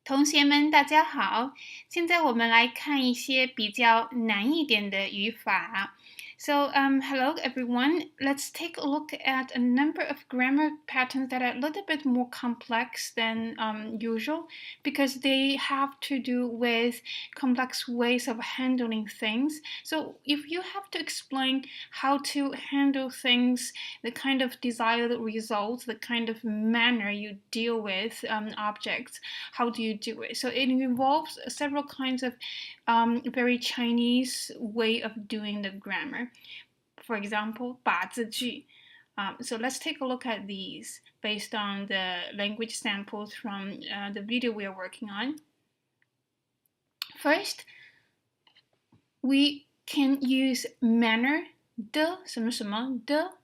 同学们，大家好！现在我们来看一些比较难一点的语法。Hello everyone. Let's take a look at a number of grammar patterns that are a little bit more complex than usual because they have to do with complex ways of handling things. So, if you have to explain how to handle things, the kind of desired results, the kind of manner you deal with objects, how do you do it? So it involves several kinds of very Chinese way of doing the grammar. For example, 把字句. So let's take a look at these based on the language samples from the video we are working on. First, we can use manner 的什么什么的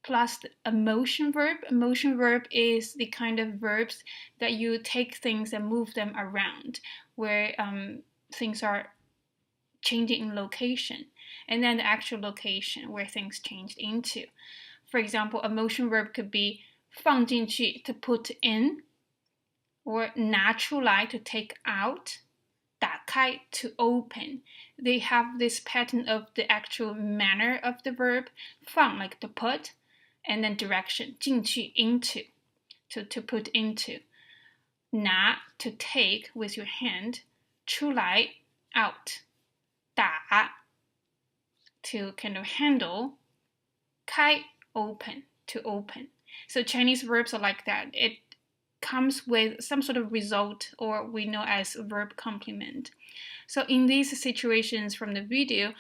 plus a motion verb. A motion verb is the kind of verbs that you take things and move them around, where things are changing in location, and then the actual location where things changed into. For example, a motion verb could be 放进去 to put in, or 拿出来 to take out, 打开 to open. They have this pattern of the actual manner of the verb, 放 like to put, and then direction, 进去 into, to put into. 拿 to take with your hand, 出来 out. 打 to kind of handle, 开 open, to open. So Chinese verbs are like that. It comes with some sort of result, or we know as verb complement. So in these situations from the video,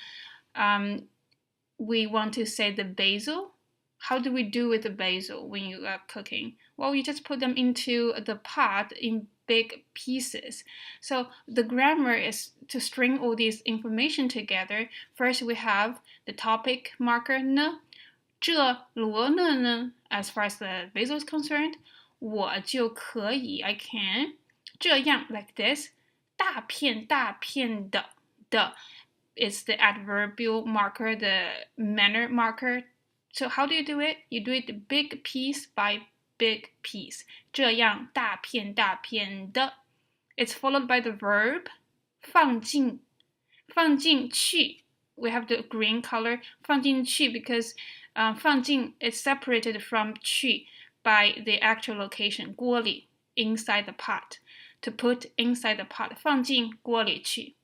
we want to say the basil. How do we do with the basil when you are cooking? Well, you just put them into the pot in big pieces. So the grammar is to string all these information together. First, we have the topic marker 呢，这罗勒呢 as far as the basil is concerned, 我就可以 I can 这样 like this, 大片大片的 is the adverbial marker, the manner marker. So how do you do it? You do it big piece by big piece. 这样大片大片的. It's followed by the verb 放进去. We have the green color 放进去 because 放进 is separated from 去 by the actual location 锅里 inside the pot. To put inside the pot 放进锅里去.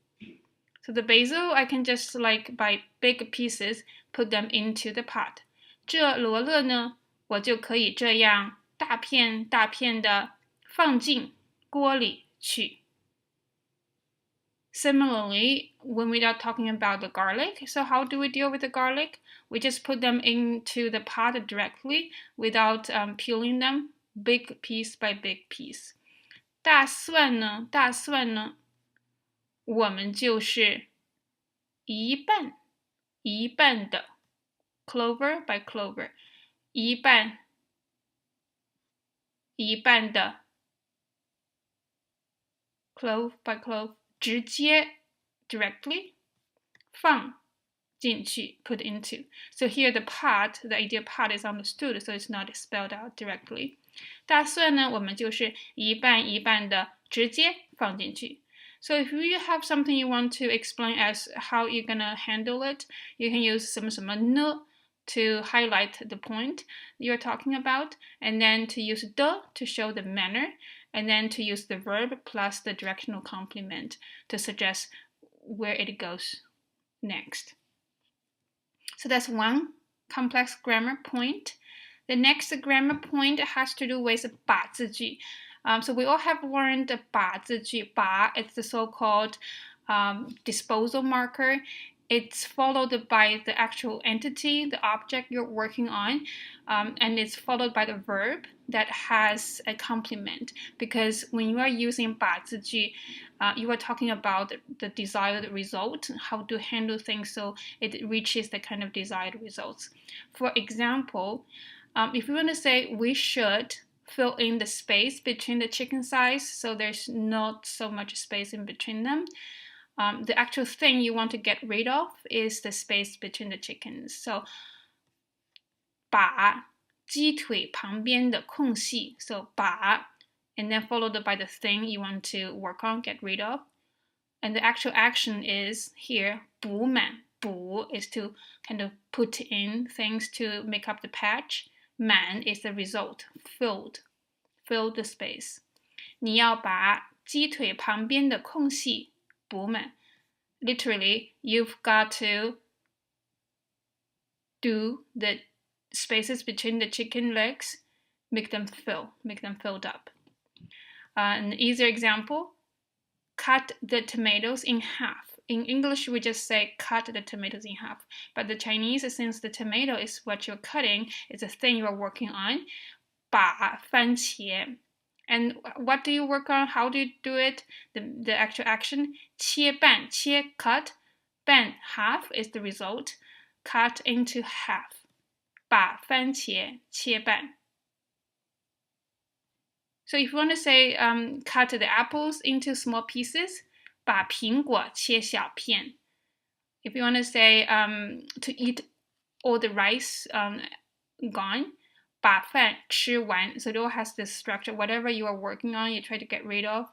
So the basil, I can just like by big pieces put them into the pot. 这罗勒呢，我就可以这样大片大片的放进锅里去。Similarly, when we are talking about the garlic, so how do we deal with the garlic? We just put them into the pot directly without peeling them, big piece by big piece. 大蒜呢，我们就是一半的 clover by clover, 一半的 clove by clove, 直接 directly, 放进去 put into. So here the part, the idea part is understood, so it's not spelled out directly. 大蒜呢，我们就是一半的直接放进去。So if you have something you want to explain as how you're gonna handle it, you can use 什么什么呢 to highlight the point you're talking about, and then to use 的 to show the manner, and then to use the verb plus the directional complement to suggest where it goes next. So that's one complex grammar point. The next grammar point has to do with 把字句. So we all have learned 把字句. 把 is the so-called disposal marker. It's followed by the actual entity, the object you're working on, and it's followed by the verb that has a complement. Because when you are using 把字句, you are talking about the desired result, how to handle things so it reaches the kind of desired results. For example, if you want to say we should fill in the space between the chicken thighs so there's not so much space in between them, the actual thing you want to get rid of is the space between the chickens. So 把鸡腿旁边的空隙, so 把 and then followed by the thing you want to work on, get rid of. And the actual action is here, 补满. 补 is to kind of put in things to make up the patch. 满 is the result, fill the space. 你要把鸡腿旁边的空隙补满. Literally, you've got to do the spaces between the chicken legs, make them filled up. An easier example, cut the tomatoes in half. In English, we just say cut the tomatoes in half. But the Chinese, since the tomato is what you're cutting, it's a thing you're working on, 把番茄. And what do you work on? How do you do it? The actual action, 切半, 切 cut, 半 half is the result, cut into half. 把番茄切半. So if you want to say cut the apples into small pieces, 把苹果切小片. If you want to say to eat all the rice gone, 把饭吃完. So it all has this structure. Whatever you are working on, you try to get rid of.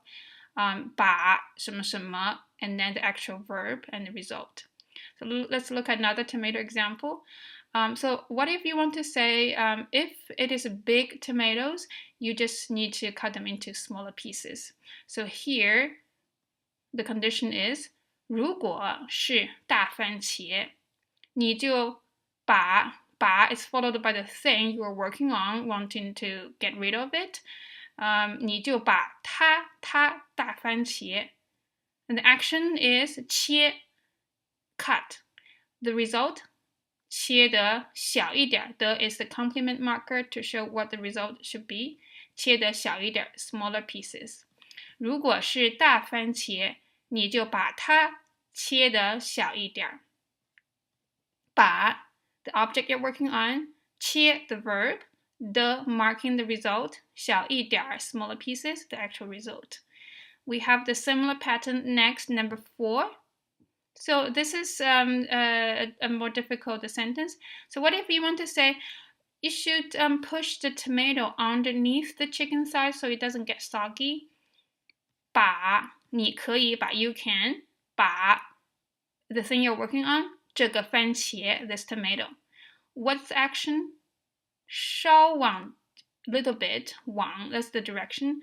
把什么什么, and then the actual verb and the result. So let's look at another tomato example. So what if you want to say, if it is big tomatoes, you just need to cut them into smaller pieces. So here, the condition is, 如果是大番茄, 你就把 is followed by the thing you are working on, wanting to get rid of it. 你就把它大番茄. And the action is 切 cut. The result, 切得小一点. The is the complement marker to show what the result should be. 切得小一点, smaller pieces. 如果是大番茄, 你就把它切得小一点. 把 the object you're working on, 切 the verb, the marking the result, 小一点 smaller pieces, the actual result. We have the similar pattern next, number 4. So this is a more difficult sentence. So what if you want to say, you should push the tomato underneath the chicken thigh so it doesn't get soggy. 把 你可以, 把 you can, 把 the thing you're working on, 这个番茄 this tomato. What's the action? 稍往 little bit 往 that's the direction.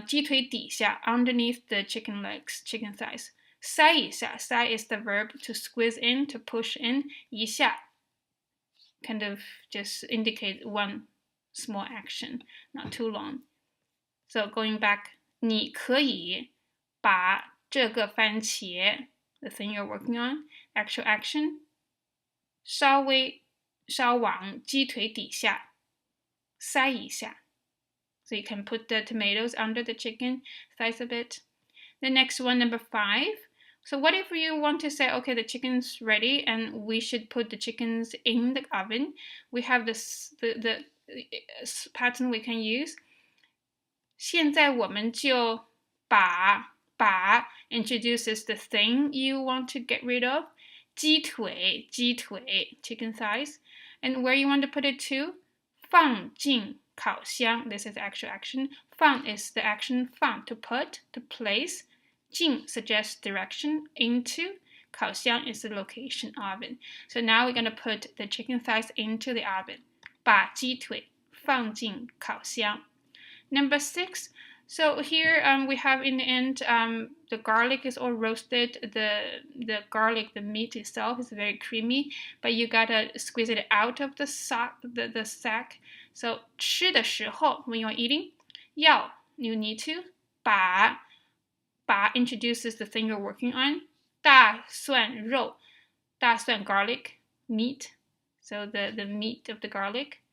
鸡腿底下 underneath the chicken legs, chicken thighs. 塞一下 塞 is the verb to squeeze in, to push in. 一下 kind of just indicate one small action, not too long. So going back, 你可以把这个番茄 the thing you're working on, actual action, 稍往鸡腿底下塞一下. So you can put the tomatoes under the chicken thighs a bit. The next one, number 5. So what if you want to say, okay, the chicken's ready and we should put the chickens in the oven? We have this the pattern we can use. 现在我们就把 introduces the thing you want to get rid of. 鸡腿 chicken thighs. And where you want to put it to? 放进烤箱. This is the actual action. 放 is the action. 放 to put, to place. 进 suggests direction. Into. 烤箱 is the location, oven. So now we're going to put the chicken thighs into the oven. 把鸡腿放进烤箱. Number 6. So here we have in the end the garlic is all roasted. The garlic, the meat itself is very creamy, but you gotta squeeze it out of the sack. So 吃的时候 when you're eating, 要 you need to 把 introduces the thing you're working on. 大蒜肉 大蒜 garlic meat. So the meat of the garlic.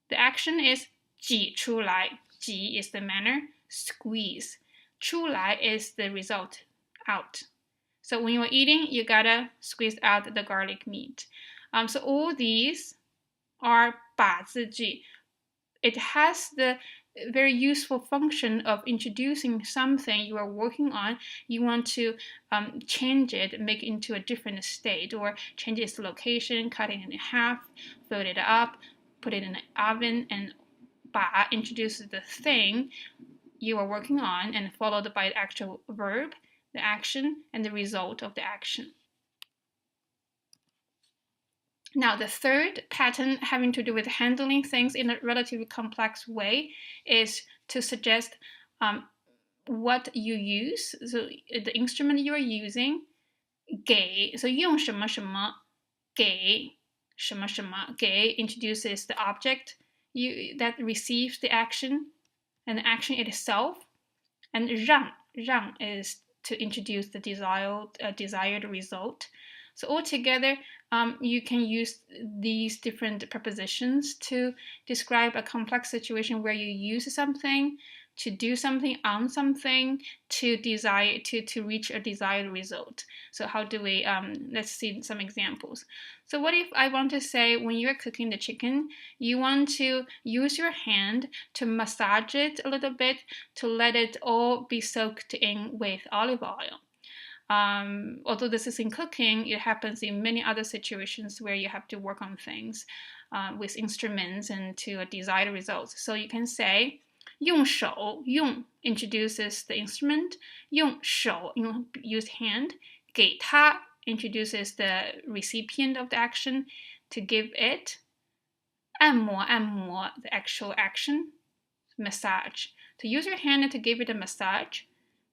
The action is 挤出来. 挤 is the manner, squeeze. 出来 is the result, out. So when you're eating, you gotta squeeze out the garlic meat. So all these are 把字句. It has the very useful function of introducing something you are working on. You want to change it, make it into a different state, or change its location, cut it in half, fold it up, put it in the oven, and 把 introduces the thing you are working on and followed by the actual verb, the action, and the result of the action. Now, the third pattern having to do with handling things in a relatively complex way is to suggest what you use. So the instrument you are using, 给, so 用什么什么给什么什么给 introduces the object that receives the action and the action itself, and 让 is to introduce the desired result. So altogether, you can use these different prepositions to describe a complex situation where you use something to do something on something to reach a desired result. So how do we, let's see some examples. So what if I want to say when you're cooking the chicken, you want to use your hand to massage it a little bit to let it all be soaked in with olive oil. Although this is in cooking, it happens in many other situations where you have to work on things with instruments and to a desired result. So you can say 用手 用 introduces the instrument, 用手 use hand, 给他 introduces the recipient of the action, to give it, 按摩 the actual action, massage, to use your hand to give it a massage,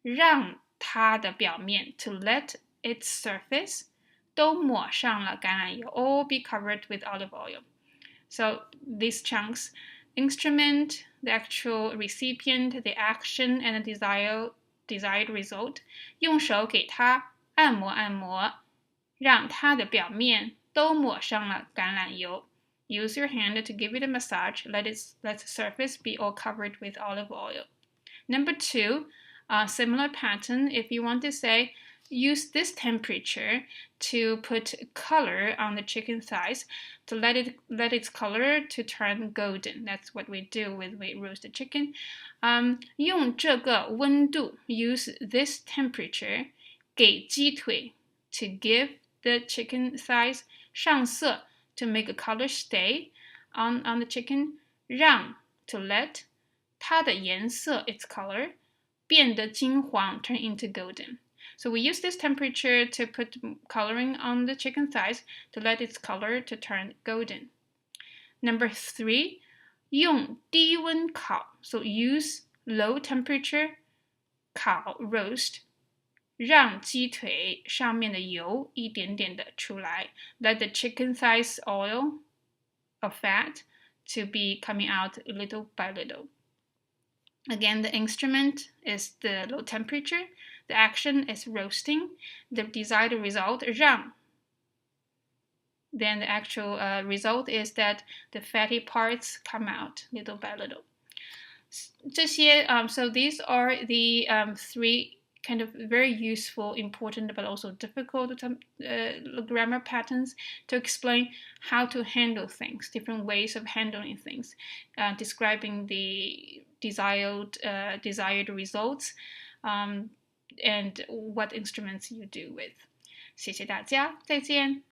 让它的表面 to let its surface 都抹上了橄榄油 all be covered with olive oil. So these chunks, instrument, the actual recipient, the action, and the desired result, 用手给它按摩让它的表面都抹上了橄榄油 Use your hand to give it a massage. Let the surface be all covered with olive oil. Number 2, similar pattern. If you want to say, use this temperature to put color on the chicken thighs to let its color to turn golden. That's what we do when we roast the chicken. 用这个温度 use this temperature 给鸡腿 to give the chicken thighs 上色 to make a color stay on the chicken. 让 to let 它的颜色 its color 变得金黄 turn into golden. So we use this temperature to put coloring on the chicken thighs to let its color to turn golden. Number 3, 用低温烤. So use low temperature 烤 roast. 让鸡腿上面的油一点点的出来. Let the chicken thighs oil or fat to be coming out little by little. Again, the instrument is the low temperature. The action is roasting. The desired result, 让. Then the actual result is that the fatty parts come out little by little. So these are the 3 kind of very useful, important, but also difficult grammar patterns to explain how to handle things, different ways of handling things, describing the desired results, and what instruments you do with. 谢谢大家，再见。